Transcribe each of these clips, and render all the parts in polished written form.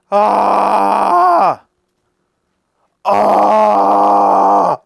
Ah! Ah!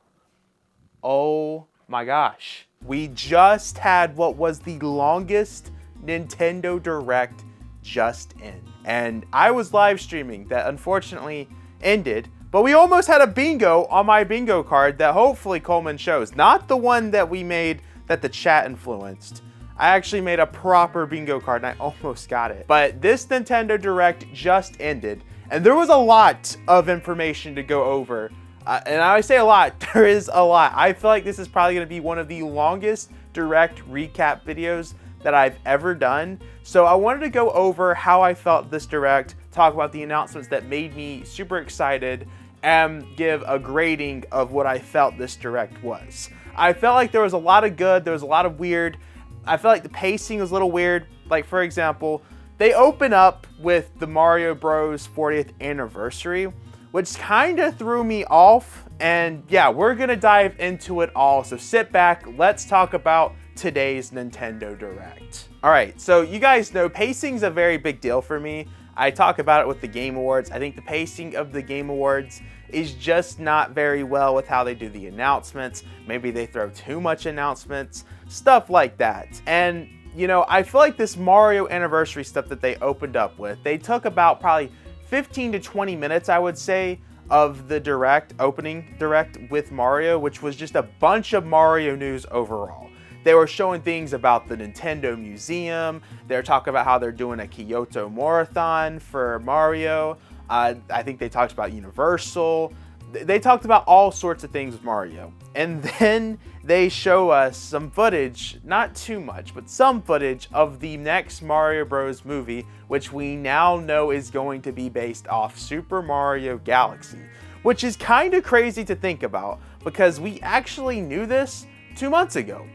Oh my gosh. We just had what was the longest Nintendo Direct just in. And I was live streaming that unfortunately ended, but we almost had a bingo on my bingo card that hopefully Coleman shows. Not the one that we made that the chat influenced. I actually made a proper bingo card and I almost got it. But this Nintendo Direct just ended and there was a lot of information to go over. And I say a lot, there is a lot. I feel like this is probably gonna be one of the longest Direct recap videos that I've ever done. So I wanted to go over how I felt this Direct, talk about the announcements that made me super excited, and give a grading of what I felt this Direct was. I felt like there was a lot of good, there was a lot of weird. I felt like the pacing was a little weird. Like for example, they open up with the Mario Bros 40th anniversary, which kind of threw me off. And yeah, we're gonna dive into it all. So sit back, let's talk about today's Nintendo Direct. All right, so you guys know pacing's a very big deal for me. I talk about it with the Game Awards. I think the pacing of the Game Awards is just not very well with how they do the announcements. Maybe they throw too much announcements, stuff like that. And you know, I feel like this Mario anniversary stuff that they opened up with, they took about probably 15 to 20 minutes, I would say, of the Direct, opening Direct with Mario, which was just a bunch of Mario news overall. They were showing things about the Nintendo Museum. They were talking about how they're doing a Kyoto Marathon for Mario. I think they talked about Universal. They talked about all sorts of things with Mario. And then they show us some footage, not too much, but some footage of the next Mario Bros. Movie, which we now know is going to be based off Super Mario Galaxy, which is kind of crazy to think about because we actually knew this 2 months ago,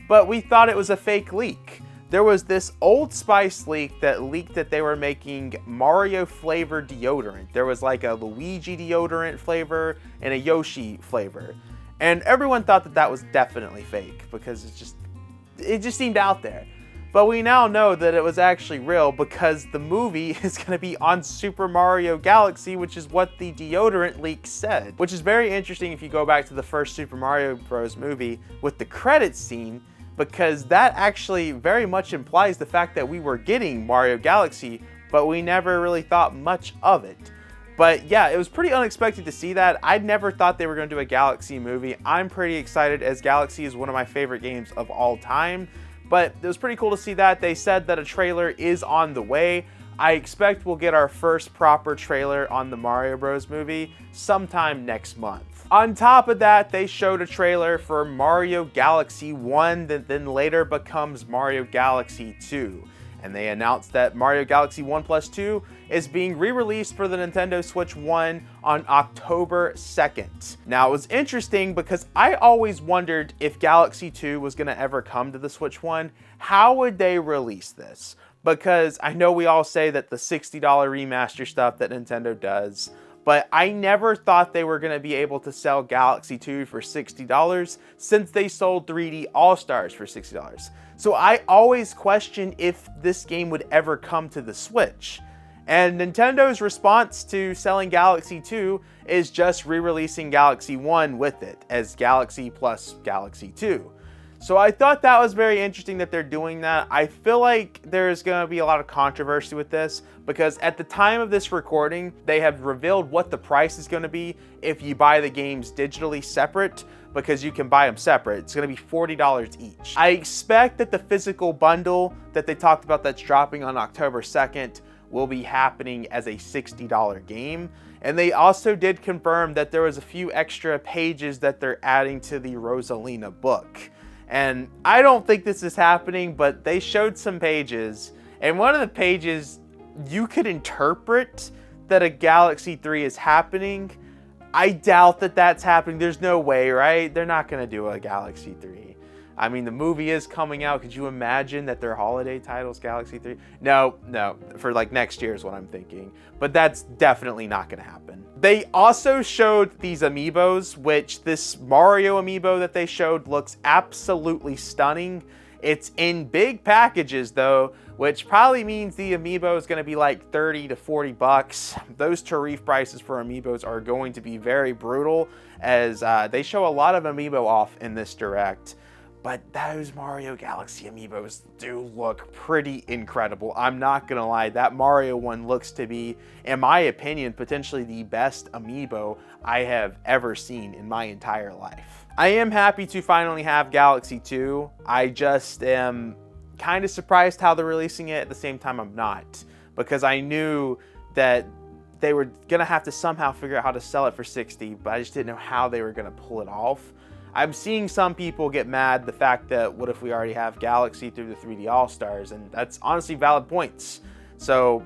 but we thought it was a fake leak. There was this Old Spice leak that leaked that they were making Mario flavored deodorant. There was like a Luigi deodorant flavor and a Yoshi flavor. And everyone thought that that was definitely fake because it just seemed out there. But we now know that it was actually real because the movie is going to be on Super Mario Galaxy, which is what the deodorant leak said. Which is very interesting if you go back to the first Super Mario Bros. Movie with the credits scene, because that actually very much implies the fact that we were getting Mario Galaxy, but we never really thought much of it. But yeah, it was pretty unexpected to see that. I'd never thought they were going to do a Galaxy movie. I'm pretty excited as Galaxy is one of my favorite games of all time. But it was pretty cool to see that. They said that a trailer is on the way. I expect we'll get our first proper trailer on the Mario Bros. Movie sometime next month. On top of that, they showed a trailer for Mario Galaxy 1 that then later becomes Mario Galaxy 2. And they announced that Mario Galaxy 1+2 is being re-released for the Nintendo Switch 1 on October 2nd. Now, it was interesting because I always wondered if Galaxy 2 was going to ever come to the Switch 1. How would they release this? Because I know we all say that the $60 remaster stuff that Nintendo does, but I never thought they were going to be able to sell Galaxy 2 for $60 since they sold 3D All-Stars for $60. So I always questioned if this game would ever come to the Switch. And Nintendo's response to selling Galaxy 2 is just re-releasing Galaxy 1 with it as Galaxy plus Galaxy 2. So I thought that was very interesting that they're doing that. I feel like there's going to be a lot of controversy with this because at the time of this recording, they have revealed what the price is going to be if you buy the games digitally separate, because you can buy them separate. It's going to be $40 each. I expect that the physical bundle that they talked about that's dropping on October 2nd will be happening as a $60 game. And they also did confirm that there was a few extra pages that they're adding to the Rosalina book. And I don't think this is happening, but they showed some pages. And one of the pages, you could interpret that a Galaxy 3 is happening. I doubt that that's happening. There's no way, right? They're not going to do a Galaxy 3. I mean, the movie is coming out. Could you imagine that their holiday title's Galaxy 3? No, for like next year is what I'm thinking. But that's definitely not going to happen. They also showed these amiibos, which this Mario amiibo that they showed looks absolutely stunning. It's in big packages though, which probably means the amiibo is going to be like 30 to 40 bucks. Those Tarif prices for amiibos are going to be very brutal, as they show a lot of amiibo off in this direct. But those Mario Galaxy amiibos do look pretty incredible. I'm not gonna lie, that Mario one looks to be, in my opinion, potentially the best amiibo I have ever seen in my entire life. I am happy to finally have Galaxy 2. I just am kind of surprised how they're releasing it. At the same time, I'm not, because I knew that they were gonna have to somehow figure out how to sell it for 60, but I just didn't know how they were gonna pull it off. I'm seeing some people get mad the fact that what if we already have Galaxy through the 3D All-Stars, and that's honestly valid points. So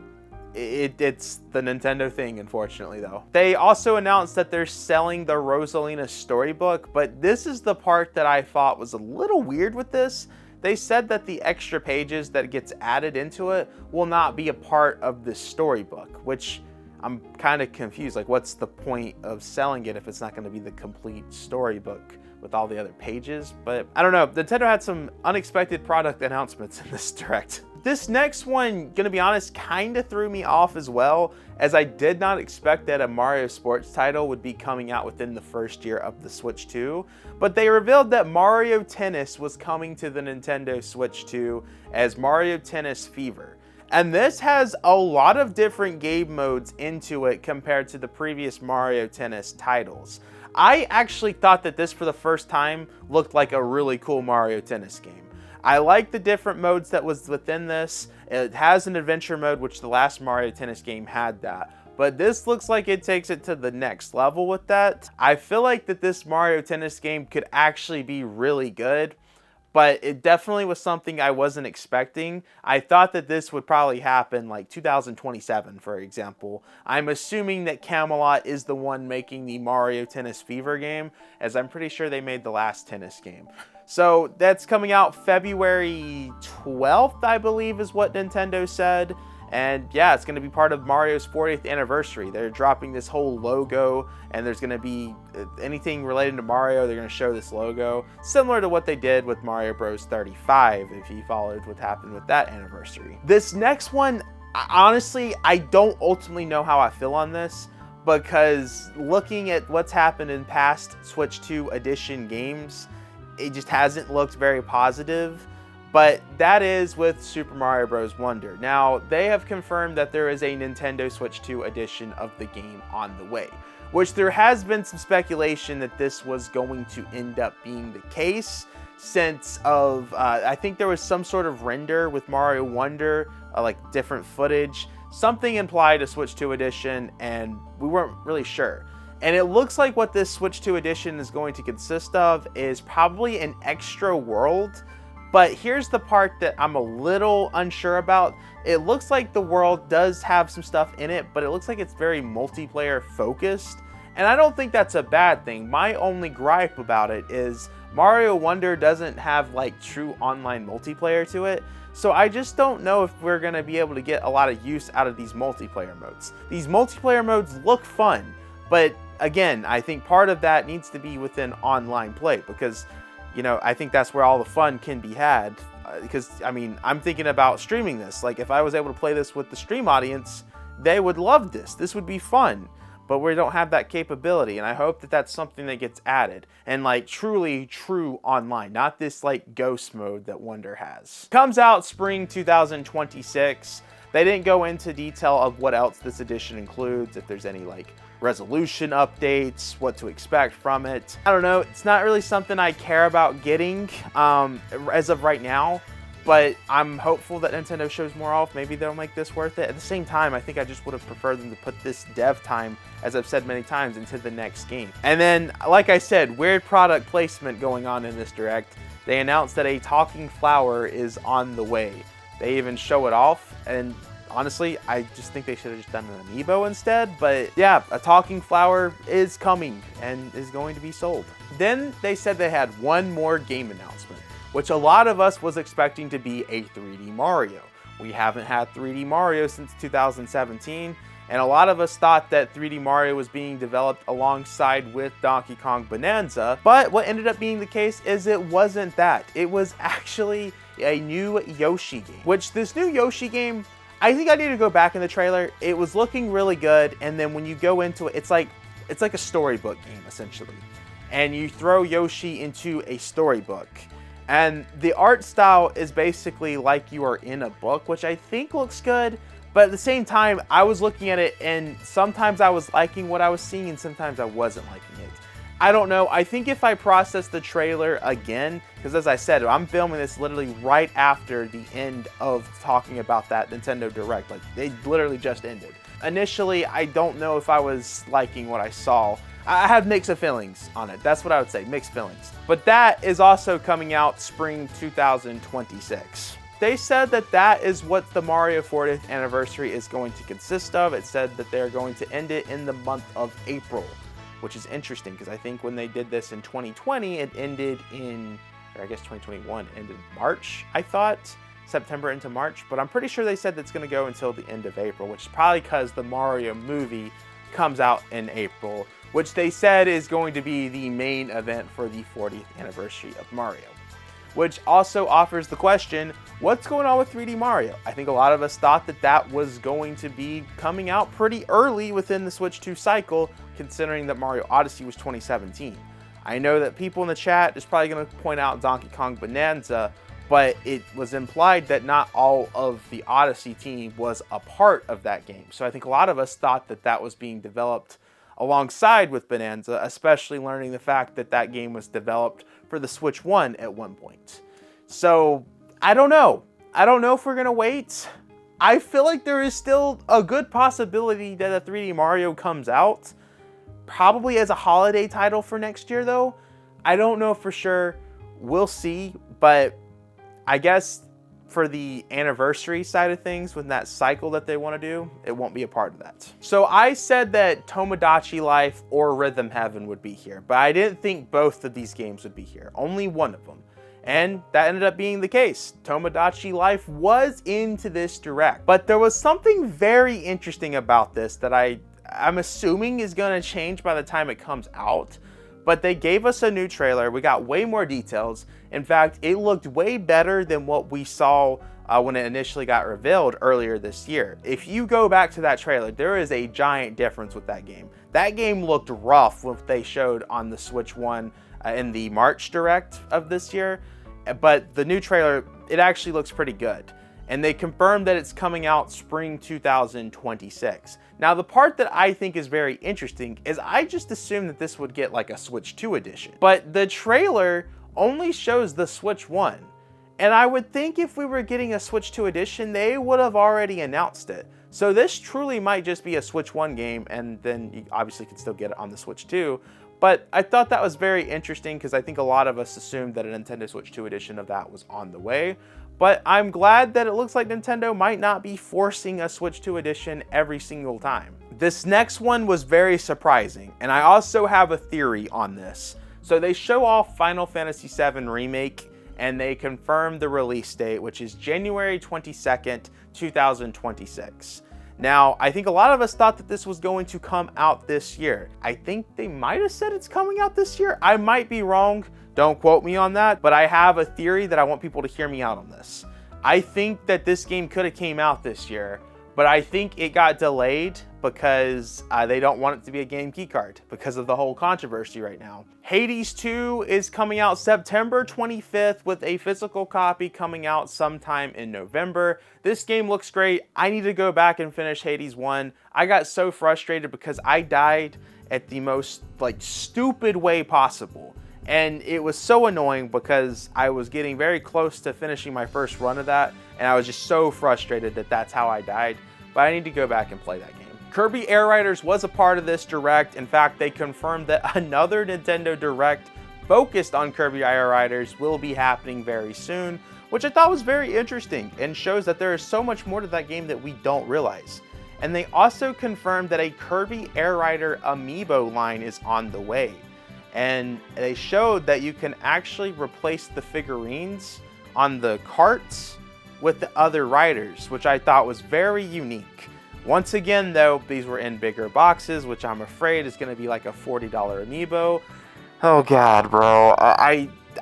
it's the Nintendo thing, unfortunately, though. They also announced that they're selling the Rosalina storybook, but this is the part that I thought was a little weird with this. They said that the extra pages that gets added into it will not be a part of the storybook, which I'm kind of confused. Like, what's the point of selling it if it's not going to be the complete storybook with all the other pages? But I don't know. Nintendo had some unexpected product announcements in this direct. This next one, gonna be honest, kind of threw me off as well, as I did not expect that a Mario Sports title would be coming out within the first year of the Switch 2. But they revealed that Mario Tennis was coming to the Nintendo Switch 2 as Mario Tennis Fever. And this has a lot of different game modes into it compared to the previous Mario Tennis titles. I actually thought that this, for the first time, looked like a really cool Mario Tennis game. I like the different modes that was within this. It has an adventure mode, which the last Mario Tennis game had that. But this looks like it takes it to the next level with that. I feel like that this Mario Tennis game could actually be really good, but it definitely was something I wasn't expecting. I thought that this would probably happen like 2027, for example. I'm assuming that Camelot is the one making the Mario Tennis Fever game, as I'm pretty sure they made the last tennis game. So that's coming out February 12th, I believe is what Nintendo said. And yeah, it's going to be part of Mario's 40th anniversary. They're dropping this whole logo, and there's going to be anything related to Mario, they're going to show this logo, similar to what they did with Mario Bros. 35, if you followed what happened with that anniversary. This next one, honestly, I don't ultimately know how I feel on this, because looking at what's happened in past Switch 2 edition games, it just hasn't looked very positive. But that is with Super Mario Bros. Wonder. Now, they have confirmed that there is a Nintendo Switch 2 edition of the game on the way, which there has been some speculation that this was going to end up being the case, since of, I think there was some sort of render with Mario Wonder, like different footage. Something implied a Switch 2 edition, and we weren't really sure. And it looks like what this Switch 2 edition is going to consist of is probably an extra world. But here's the part that I'm a little unsure about. It looks like the world does have some stuff in it, but it looks like it's very multiplayer focused. And I don't think that's a bad thing. My only gripe about it is Mario Wonder doesn't have like true online multiplayer to it. So I just don't know if we're gonna be able to get a lot of use out of these multiplayer modes. These multiplayer modes look fun, but again, I think part of that needs to be within online play, because you know, I think that's where all the fun can be had. Because, I mean, I'm thinking about streaming this. Like, if I was able to play this with the stream audience, they would love this. This would be fun. But we don't have that capability. And I hope that that's something that gets added. And, like, truly true online. Not this, like, ghost mode that Wonder has. Comes out spring 2026. They didn't go into detail of what else this edition includes. If there's any, like, resolution updates, what to expect from it. I don't know, it's not really something I care about getting as of right now, but I'm hopeful that Nintendo shows more off. Maybe they'll make this worth it. At the same time, I think I just would have preferred them to put this dev time, as I've said many times, into the next game. And then, like I said, weird product placement going on in this direct. They announced that a talking flower is on the way. They even show it off, and honestly, I just think they should have just done an amiibo instead. But yeah, a talking flower is coming and is going to be sold. Then they said they had one more game announcement, which a lot of us was expecting to be a 3D Mario. We haven't had 3D Mario since 2017, and a lot of us thought that 3D Mario was being developed alongside with Donkey Kong Bonanza. But what ended up being the case is it wasn't that. It was actually a new Yoshi game, which this new Yoshi game, I think I need to go back in the trailer. It was looking really good, and then when you go into it, it's like a storybook game essentially, and you throw Yoshi into a storybook, and the art style is basically like you are in a book, which I think looks good. But at the same time, I was looking at it, and sometimes I was liking what I was seeing, and sometimes I wasn't liking it. I don't know. I think if I process the trailer again, because as I said, I'm filming this literally right after the end of talking about that Nintendo Direct. Like, they literally just ended. Initially, I don't know if I was liking what I saw. I had mixed feelings on it. That's what I would say, mixed feelings. But that is also coming out spring 2026. They said that that is what the Mario 40th anniversary is going to consist of. It said that they're going to end it in the month of April, which is interesting because I think when they did this in 2020, it ended in, or I guess 2021 ended March, I thought. September into March, but I'm pretty sure they said that's going to go until the end of April, which is probably because the Mario movie comes out in April, which they said is going to be the main event for the 40th anniversary of Mario. Which also offers the question, what's going on with 3D Mario? I think a lot of us thought that that was going to be coming out pretty early within the Switch 2 cycle, considering that Mario Odyssey was 2017. I know that people in the chat is probably going to point out Donkey Kong Bonanza, but it was implied that not all of the Odyssey team was a part of that game. So I think a lot of us thought that that was being developed alongside with Bonanza, especially learning the fact that that game was developed for the Switch 1 at one point. So I don't know. I don't know if we're going to wait. I feel like there is still a good possibility that a 3D Mario comes out, probably as a holiday title for next year though. I don't know for sure. We'll see, but I guess for the anniversary side of things, with that cycle that they want to do, it won't be a part of that. So I said that Tomodachi Life or Rhythm Heaven would be here, but I didn't think both of these games would be here. Only one of them. And that ended up being the case. Tomodachi Life was into this direct. But there was something very interesting about this that I'm assuming is going to change by the time it comes out. But they gave us a new trailer. We got way more details. In fact, it looked way better than what we saw when it initially got revealed earlier this year. If you go back to that trailer, there is a giant difference with that game. That game looked rough what they showed on the Switch 1 in the March Direct of this year. But the new trailer, it actually looks pretty good. And they confirmed that it's coming out spring 2026. Now, the part that I think is very interesting is I just assumed that this would get like a Switch 2 edition. But the trailer only shows the Switch 1. And I would think if we were getting a Switch 2 edition, they would have already announced it. So this truly might just be a Switch 1 game, and then you obviously can still get it on the Switch 2. But I thought that was very interesting because I think a lot of us assumed that a Nintendo Switch 2 edition of that was on the way. But I'm glad that it looks like Nintendo might not be forcing a Switch 2 edition every single time. This next one was very surprising, and I also have a theory on this. So they show off Final Fantasy VII Remake, and they confirm the release date, which is January 22nd, 2026. Now, I think a lot of us thought that this was going to come out this year. I think they might have said it's coming out this year. I might be wrong. Don't quote me on that, but I have a theory that I want people to hear me out on this. I think that this game could have came out this year, but I think it got delayed because they don't want it to be a game keycard because of the whole controversy right now. Hades 2 is coming out September 25th with a physical copy coming out sometime in November. This game looks great. I need to go back and finish Hades 1. I got so frustrated because I died at the most stupid way possible. And it was so annoying because I was getting very close to finishing my first run of that, and I was just so frustrated that that's how I died. But I need to go back and play that game. Kirby Air Riders was a part of this Direct. In fact, they confirmed that another Nintendo Direct focused on Kirby Air Riders will be happening very soon, which I thought was very interesting and shows that there is so much more to that game that we don't realize. And they also confirmed that a Kirby Air Rider amiibo line is on the way. And they showed that you can actually replace the figurines on the carts with the other riders, which I thought was very unique. Once again, though, these were in bigger boxes, which I'm afraid is going to be like a $40 amiibo. Oh God, bro.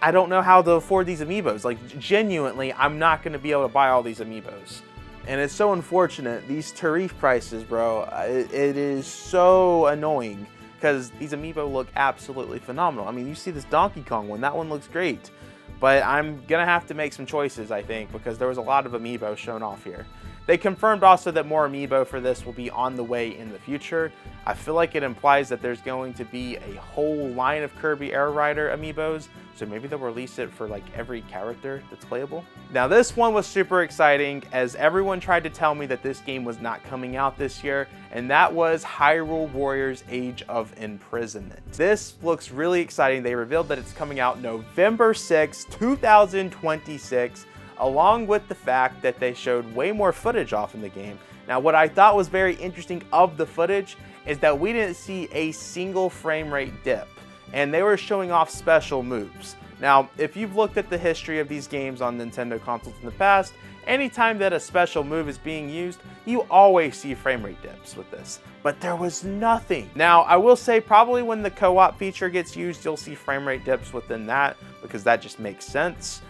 I don't know how to afford these amiibos. Like, genuinely, I'm not going to be able to buy all these amiibos. And it's so unfortunate. These Tarif prices, bro, it is so annoying because these amiibo look absolutely phenomenal. I mean, you see this Donkey Kong one. That one looks great. But I'm going to have to make some choices, I think, because there was a lot of amiibo shown off here. They confirmed also that more amiibo for this will be on the way in the future. I feel like it implies that there's going to be a whole line of Kirby Air Rider amiibos, so maybe they'll release it for like every character that's playable. Now this one was super exciting as everyone tried to tell me that this game was not coming out this year, and that was Hyrule Warriors Age of Imprisonment. This looks really exciting. They revealed that it's coming out November 6, 2026, along with the fact that they showed way more footage off in the game. Now, what I thought was very interesting of the footage is that we didn't see a single frame rate dip, and they were showing off special moves. Now, if you've looked at the history of these games on Nintendo consoles in the past, anytime that a special move is being used, you always see frame rate dips with this, but there was nothing. Now, I will say probably when the co-op feature gets used, you'll see frame rate dips within that because that just makes sense.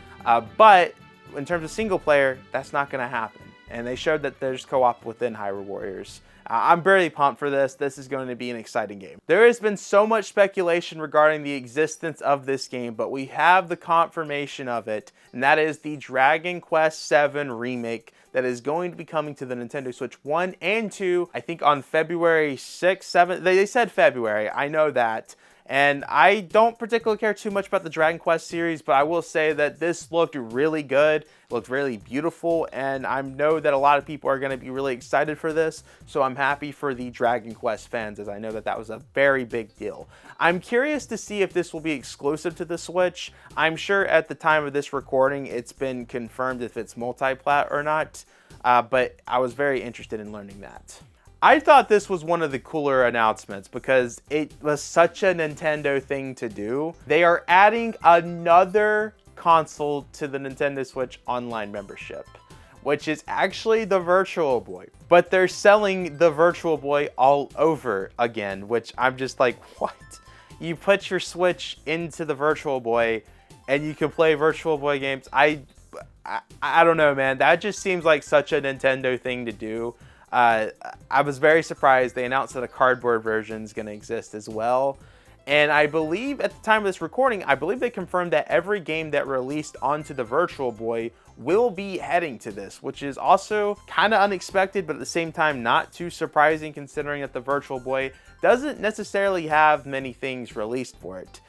But in terms of single player, that's not going to happen. And they showed that there's co-op within Hyrule Warriors. I'm very pumped for this. This is going to be an exciting game. There has been so much speculation regarding the existence of this game, but we have the confirmation of it, and that is the Dragon Quest VII remake that is going to be coming to the Nintendo Switch 1 and 2, I think on February 6th, 7th. They said February, I know that. And I don't particularly care too much about the Dragon Quest series, but I will say that this looked really good. It looked really beautiful, and I know that a lot of people are going to be really excited for this, so I'm happy for the Dragon Quest fans, as I know that that was a very big deal. I'm curious to see if this will be exclusive to the Switch. I'm sure at the time of this recording, it's been confirmed if it's multi-plat or not, but I was very interested in learning that. I thought this was one of the cooler announcements because it was such a Nintendo thing to do. They are adding another console to the Nintendo Switch Online membership, which is actually the Virtual Boy. But they're selling the Virtual Boy all over again, which I'm just like, what? You put your Switch into the Virtual Boy and you can play Virtual Boy games. I don't know, man. That just seems like such a Nintendo thing to do. I was very surprised. They announced that a cardboard version is going to exist as well. And I believe at the time of this recording, I believe they confirmed that every game that released onto the Virtual Boy will be heading to this, which is also kind of unexpected, but at the same time not too surprising considering that the Virtual Boy doesn't necessarily have many things released for it.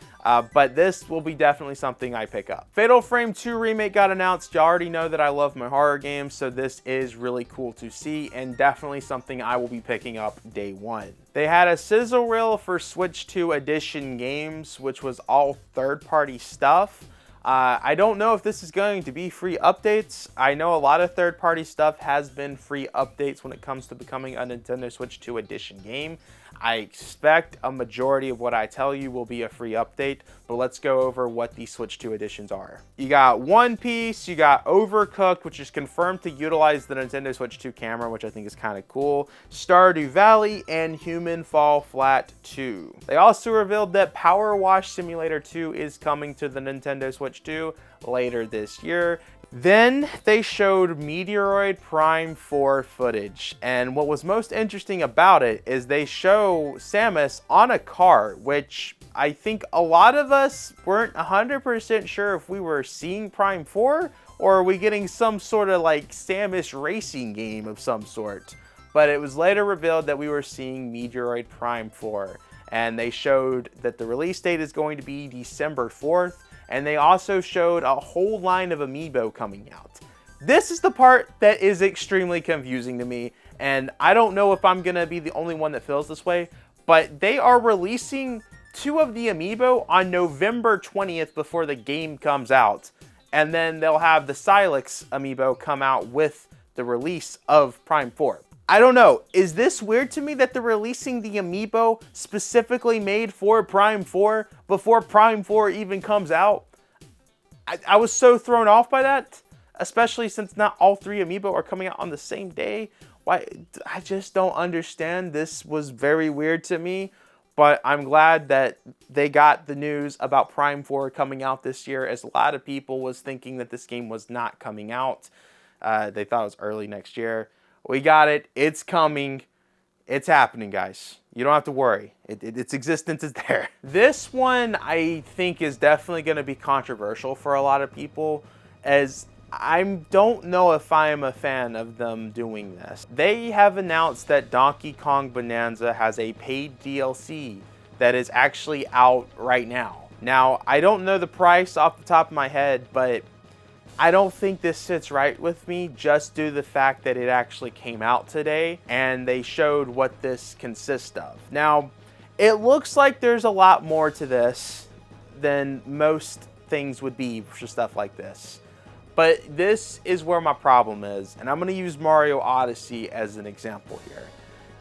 But this will be definitely something I pick up. Fatal Frame 2 Remake got announced. You already know that I love my horror games, so this is really cool to see and definitely something I will be picking up day one. They had a sizzle reel for Switch 2 Edition games, which was all third-party stuff. I don't know if this is going to be free updates. I know a lot of third-party stuff has been free updates when it comes to becoming a Nintendo Switch 2 Edition game. I expect a majority of what I tell you will be a free update, but let's go over what these Switch 2 editions are. You got One Piece, you got Overcooked, which is confirmed to utilize the Nintendo Switch 2 camera, which I think is kind of cool, Stardew Valley, and Human Fall Flat 2. They also revealed that Power Wash Simulator 2 is coming to the Nintendo Switch 2 later this year. Then they showed Metroid Prime 4 footage, and what was most interesting about it is they show Samus on a car, which I think a lot of us weren't 100% sure if we were seeing Prime 4 or are we getting some sort of like Samus racing game of some sort. But it was later revealed that we were seeing Metroid Prime 4, and they showed that the release date is going to be December 4th. And they also showed a whole line of amiibo coming out. This is the part that is extremely confusing to me, and I don't know if I'm going to be the only one that feels this way, but they are releasing 2 of the amiibo on November 20th before the game comes out, and then they'll have the Silex amiibo come out with the release of Prime 4. I don't know, is this weird to me that they're releasing the amiibo specifically made for Prime 4 before Prime 4 even comes out? I was so thrown off by that, especially since not all 3 amiibo are coming out on the same day. Why? I just don't understand. This was very weird to me, But I'm glad that they got the news about Prime 4 coming out this year, as a lot of people was thinking that this game was not coming out. They thought it was early next year. We got it. It's coming. It's happening, guys. You don't have to worry. Its existence is there. This one, I think, is definitely going to be controversial for a lot of people, as I don't know if I am a fan of them doing this. They have announced that Donkey Kong Bonanza has a paid DLC that is actually out right now. Now, I don't know the price off the top of my head, but I don't think this sits right with me, just due to the fact that it actually came out today and they showed what this consists of. Now, it looks like there's a lot more to this than most things would be for stuff like this. But this is where my problem is, and I'm going to use Mario Odyssey as an example here.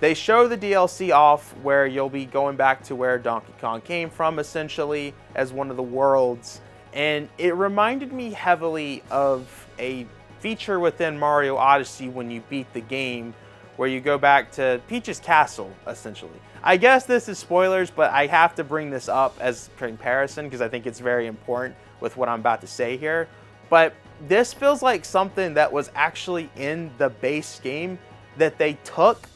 They show the DLC off where you'll be going back to where Donkey Kong came from, essentially, as one of the worlds. And it reminded me heavily of a feature within Mario Odyssey when you beat the game, where you go back to Peach's castle, essentially. I guess this is spoilers, but I have to bring this up as comparison because I think it's very important with what I'm about to say here. But this feels like something that was actually in the base game that they took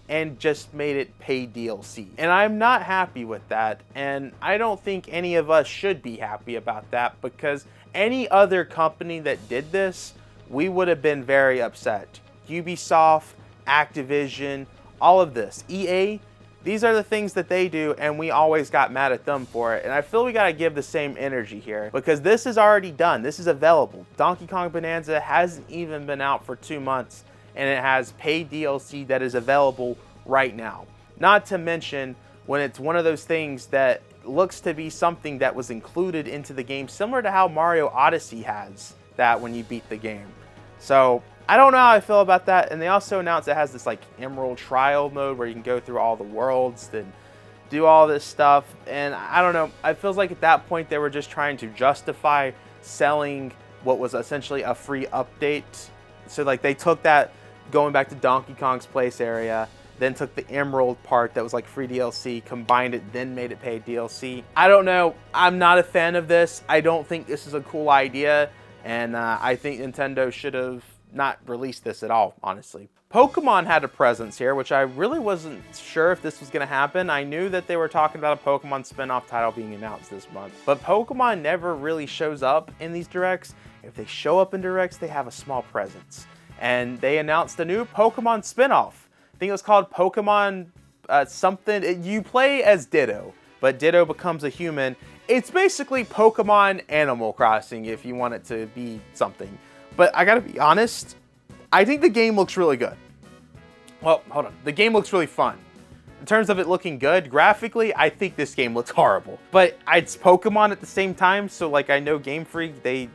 and just made it paid DLC. And I'm not happy with that, and I don't think any of us should be happy about that, because any other company that did this, we would have been very upset. Ubisoft, Activision, all of this. EA, these are the things that they do, and we always got mad at them for it. And I feel we gotta give the same energy here, because this is already done. This is available. Donkey Kong Bonanza hasn't even been out for 2 months, and it has paid DLC that is available right now. Not to mention when it's one of those things that looks to be something that was included into the game, similar to how Mario Odyssey has that when you beat the game. So I don't know how I feel about that. And they also announced it has this like Emerald trial mode where you can go through all the worlds and do all this stuff. And I don't know, it feels like at that point they were just trying to justify selling what was essentially a free update. So like they took that going back to Donkey Kong's place area, then took the Emerald part that was like free DLC, combined it, then made it paid DLC. I don't know. I'm not a fan of this. I don't think this is a cool idea, and I think Nintendo should have not released this at all, honestly. Pokemon had a presence here, which I really wasn't sure if this was going to happen. I knew that they were talking about a Pokemon spin-off title being announced this month, but Pokemon never really shows up in these directs. If they show up in directs, they have a small presence. And they announced a new Pokemon spin-off. I think it was called Pokemon something. You play as Ditto, but Ditto becomes a human. It's basically Pokemon Animal Crossing if you want it to be something. But I gotta be honest, I think the game looks really good. Well, hold on. The game looks really fun. In terms of it looking good, graphically, I think this game looks horrible. But it's Pokemon at the same time, so like I know Game Freak, they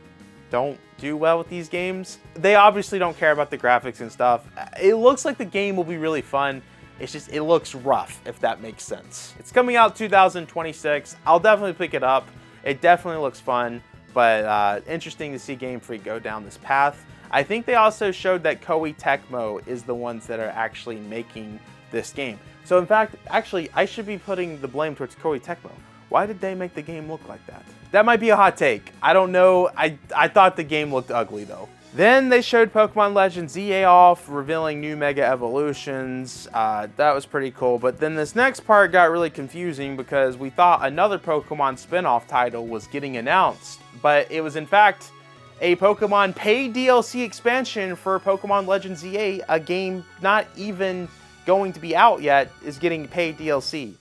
don't do well with these games. They obviously don't care about the graphics and stuff. It looks like the game will be really fun. It's just, it looks rough, if that makes sense. It's coming out 2026. I'll definitely pick it up. It definitely looks fun, but interesting to see Game Freak go down this path. I think they also showed that Koei Tecmo is the ones that are actually making this game. So in fact, actually, I should be putting the blame towards Koei Tecmo. Why did they make the game look like that? That might be a hot take. I don't know. I thought the game looked ugly though. Then they showed Pokemon Legends EA off, revealing new Mega Evolutions. That was pretty cool. But then this next part got really confusing because we thought another Pokemon spin-off title was getting announced. But it was in fact a Pokemon paid DLC expansion for Pokemon Legends EA, a game not even going to be out yet, is getting paid DLC.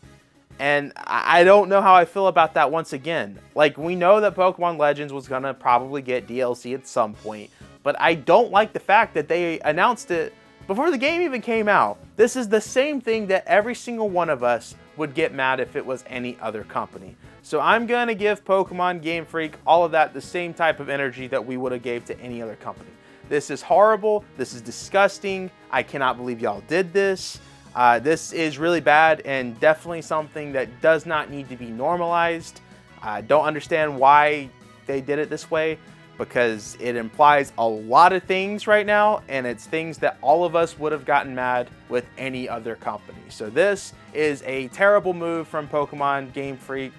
And I don't know how I feel about that once again. Like, we know that Pokemon Legends was gonna probably get DLC at some point, but I don't like the fact that they announced it before the game even came out. This is the same thing that every single one of us would get mad if it was any other company. So I'm gonna give Pokemon, Game Freak, all of that the same type of energy that we would have gave to any other company. This is horrible. This is disgusting. I cannot believe y'all did this. This is really bad and definitely something that does not need to be normalized. I don't understand why they did it this way, because it implies a lot of things right now, and it's things that all of us would have gotten mad with any other company. So this is a terrible move from Pokemon, Game Freak,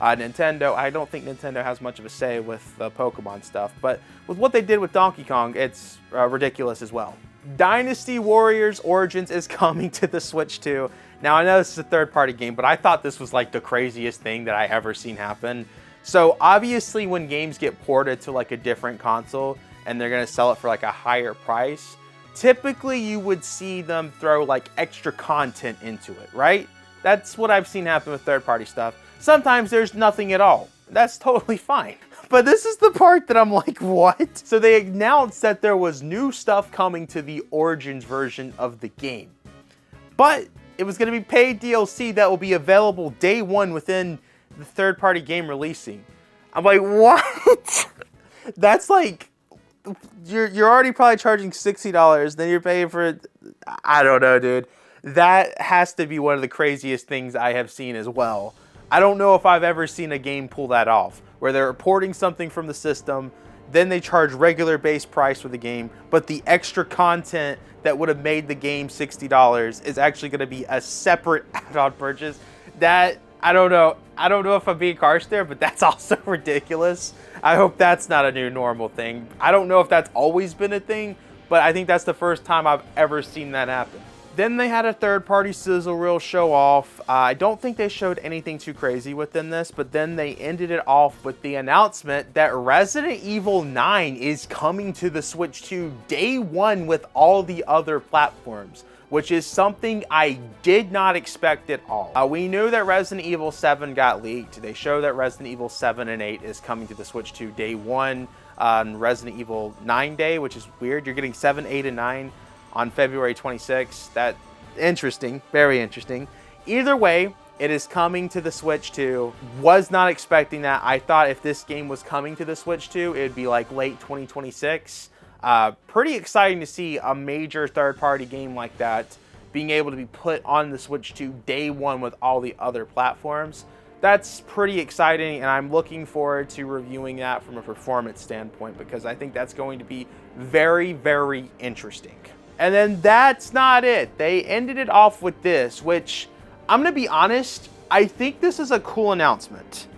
Nintendo. I don't think Nintendo has much of a say with the Pokemon stuff, but with what they did with Donkey Kong, it's ridiculous as well. Dynasty Warriors Origins is coming to the Switch too. Now, I know this is a third-party game, but I thought this was like the craziest thing that I ever seen happen. So obviously when games get ported to like a different console and they're gonna sell it for like a higher price, typically you would see them throw like extra content into it, right? That's what I've seen happen with third-party stuff. Sometimes there's nothing at all. That's totally fine. But this is the part that I'm like, what? So they announced that there was new stuff coming to the Origins version of the game. But it was gonna be paid DLC that will be available day one within the third-party game releasing. I'm like, what? That's like, you're already probably charging $60, then you're paying for it. I don't know, dude. That has to be one of the craziest things I have seen as well. I don't know if I've ever seen a game pull that off, where they're porting something from the system, then they charge regular base price for the game, but the extra content that would have made the game $60 is actually going to be a separate add-on purchase. That, I don't know. I don't know if I'm being harsh there, but that's also ridiculous. I hope that's not a new normal thing. I don't know if that's always been a thing, but I think that's the first time I've ever seen that happen. Then they had a third-party sizzle reel show off. I don't think they showed anything too crazy within this, but then they ended it off with the announcement that Resident Evil 9 is coming to the Switch 2 day one with all the other platforms, which is something I did not expect at all. We knew that Resident Evil 7 got leaked. They show that Resident Evil 7 and 8 is coming to the Switch 2 day one on Resident Evil 9 day, which is weird. You're getting 7, 8, and 9 on February 26th. That interesting, very interesting. Either way, it is coming to the Switch 2. Was not expecting that. I thought if this game was coming to the Switch 2, it'd be like late 2026. Pretty exciting to see a major third-party game like that being able to be put on the Switch 2 day one with all the other platforms. That's pretty exciting, and I'm looking forward to reviewing that from a performance standpoint, because I think that's going to be very, very interesting. And then that's not it. They ended it off with this, which I'm going to be honest, I think this is a cool announcement.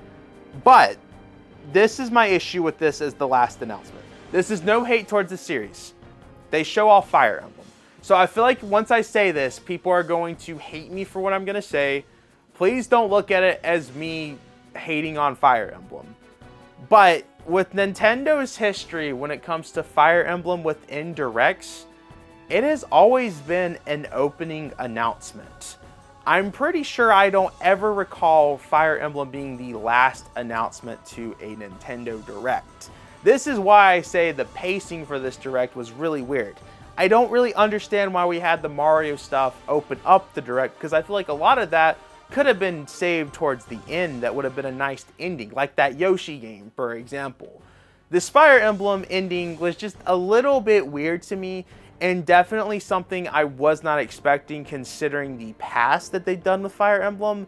But this is my issue with this as the last announcement. This is no hate towards the series. They show off Fire Emblem. So I feel like once I say this, people are going to hate me for what I'm going to say. Please don't look at it as me hating on Fire Emblem. But with Nintendo's history when it comes to Fire Emblem within Directs, it has always been an opening announcement. I'm pretty sure I don't ever recall Fire Emblem being the last announcement to a Nintendo Direct. This is why I say the pacing for this Direct was really weird. I don't really understand why we had the Mario stuff open up the Direct, because I feel like a lot of that could have been saved towards the end. That would have been a nice ending, like that Yoshi game, for example. This Fire Emblem ending was just a little bit weird to me, and definitely something I was not expecting considering the past that they've done with Fire Emblem.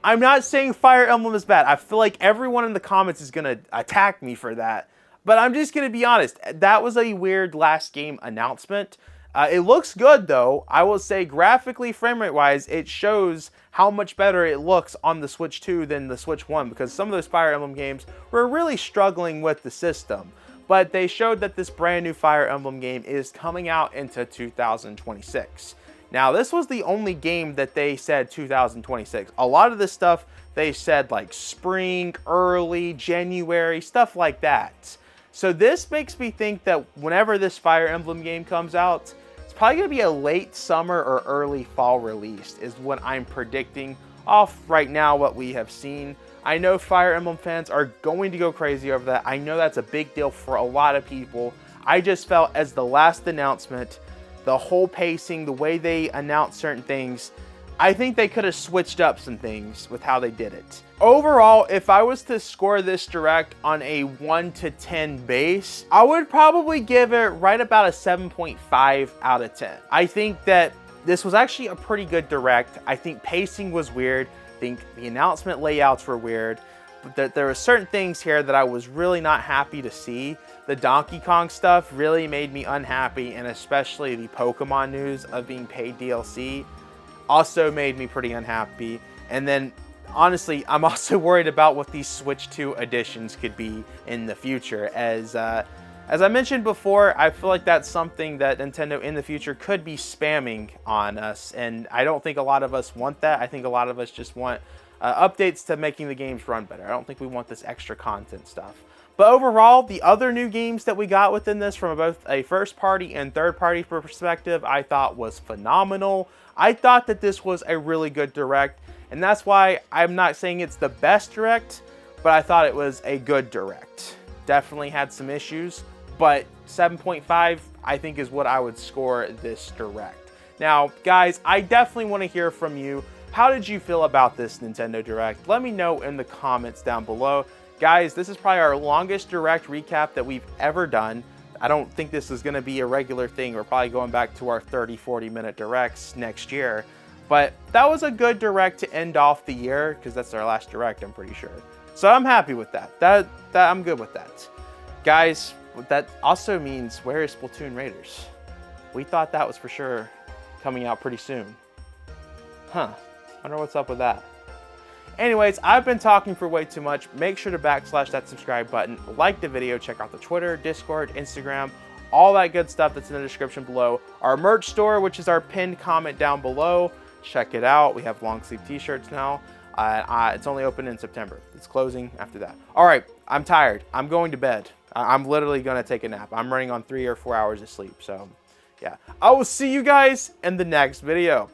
I'm not saying Fire Emblem is bad. I feel like everyone in the comments is going to attack me for that. But I'm just going to be honest. That was a weird last game announcement. It looks good though. I will say graphically, frame rate wise, it shows how much better it looks on the Switch 2 than the Switch 1, because some of those Fire Emblem games were really struggling with the system. But they showed that this brand new Fire Emblem game is coming out into 2026. Now, this was the only game that they said 2026. A lot of this stuff they said like spring, early, January, stuff like that. So this makes me think that whenever this Fire Emblem game comes out, it's probably going to be a late summer or early fall release is what I'm predicting off right now what we have seen. I know Fire Emblem fans are going to go crazy over that. I know that's a big deal for a lot of people. I just felt as the last announcement, the whole pacing, the way they announced certain things, I think they could have switched up some things with how they did it. Overall, if I was to score this Direct on a 1 to 10 base, I would probably give it right about a 7.5 out of 10. I think that this was actually a pretty good Direct. I think pacing was weird. I think the announcement layouts were weird. But there were certain things here that I was really not happy to see. The Donkey Kong stuff really made me unhappy, and especially the Pokemon news of being paid DLC. also made me pretty unhappy. And then honestly, I'm also worried about what these Switch 2 editions could be in the future. As I mentioned before, I feel like that's something that Nintendo in the future could be spamming on us, and I don't think a lot of us want that. I think a lot of us just want updates to making the games run better. I don't think we want this extra content stuff. But overall, the other new games that we got within this from both a first-party and third-party perspective, I thought was phenomenal. I thought that this was a really good Direct, and that's why I'm not saying it's the best Direct, but I thought it was a good Direct. Definitely had some issues, but 7.5 I think is what I would score this Direct. Now, guys, I definitely want to hear from you. How did you feel about this Nintendo Direct? Let me know in the comments down below. Guys, this is probably our longest Direct recap that we've ever done. I don't think this is going to be a regular thing. We're probably going back to our 30-40 minute Directs next year. But that was a good Direct to end off the year, because that's our last Direct, I'm pretty sure. So I'm happy with that. I'm good with that. Guys, that also means, where is Splatoon Raiders? We thought that was for sure coming out pretty soon. Huh. Wonder what's up with that. Anyways, I've been talking for way too much. Make sure to backslash that subscribe button, like the video, check out the Twitter, Discord, Instagram, all that good stuff that's in the description below. Our merch store, which is our pinned comment down below. Check it out. We have long sleeve t-shirts now. It's only open in September. It's closing after that. All right, I'm tired. I'm going to bed. I'm literally going to take a nap. I'm running on 3 or 4 hours of sleep. So, yeah. I will see you guys in the next video.